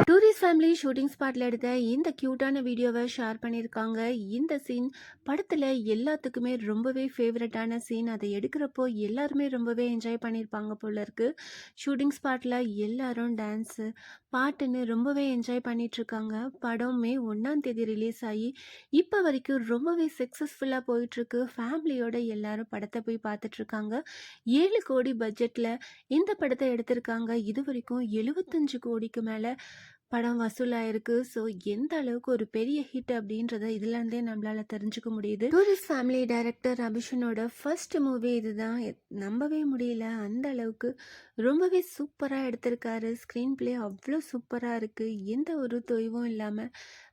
Tourist family shooting ஸ்பாட்டில் எடுத்த இந்த க்யூட்டான வீடியோவை ஷேர் பண்ணியிருக்காங்க. இந்த சீன் படத்தில் எல்லாத்துக்குமே ரொம்பவே ஃபேவரட்டான சீன். அதை எடுக்கிறப்போ எல்லாருமே ரொம்பவே என்ஜாய் பண்ணியிருப்பாங்க போல இருக்கு. ஷூட்டிங் ஸ்பாட்டில் எல்லாரும் டான்ஸு பாட்டுன்னு ரொம்பவே என்ஜாய் பண்ணிகிட்ருக்காங்க. படம் மே 1 ரிலீஸ் ஆகி இப்போ வரைக்கும் ரொம்பவே சக்ஸஸ்ஃபுல்லாக போயிட்டுருக்கு. ஃபேமிலியோட எல்லாரும் படத்தை போய் பார்த்துட்ருக்காங்க. 7 கோடி பட்ஜெட்டில் இந்த படத்தை எடுத்திருக்காங்க. இது வரைக்கும் 75 கோடிக்கு மேலே படம் வசூலாயிருக்கு. ஸோ எந்த அளவுக்கு ஒரு பெரிய ஹிட் அப்படின்றத இதுலேருந்தே நம்மளால் தெரிஞ்சுக்க முடியுது. டூரிஸ்ட் ஃபேமிலி டைரக்டர் அபிஷனோட ஃபர்ஸ்ட் மூவி இதுதான். நம்பவே முடியல, அந்த அளவுக்கு ரொம்பவே சூப்பராக எடுத்திருக்காரு. ஸ்க்ரீன் பிளே அவ்வளோ சூப்பராக இருக்குது. எந்த ஒரு தொய்வும் இல்லாமல்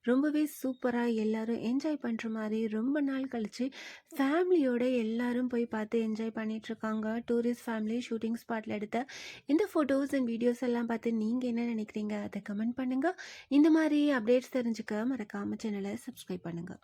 ரொம்பவே சூப்பராக எல்லாரும் என்ஜாய் பண்ணுற மாதிரி ரொம்ப நாள் கழித்து ஃபேமிலியோட எல்லாரும் போய் பார்த்து என்ஜாய் பண்ணிகிட்ருக்காங்க. டூரிஸ்ட் ஃபேமிலி ஷூட்டிங் ஸ்பாட்டில் எடுத்த இந்த ஃபோட்டோஸ் அண்ட் வீடியோஸ் எல்லாம் பார்த்து நீங்கள் என்ன நினைக்கிறீங்க அதை கமெண்ட் பண்ணுங்கள். இந்த மாதிரி அப்டேட்ஸ் தெரிஞ்சுக்க மறக்காமல் சேனலை சப்ஸ்கிரைப் பண்ணுங்கள்.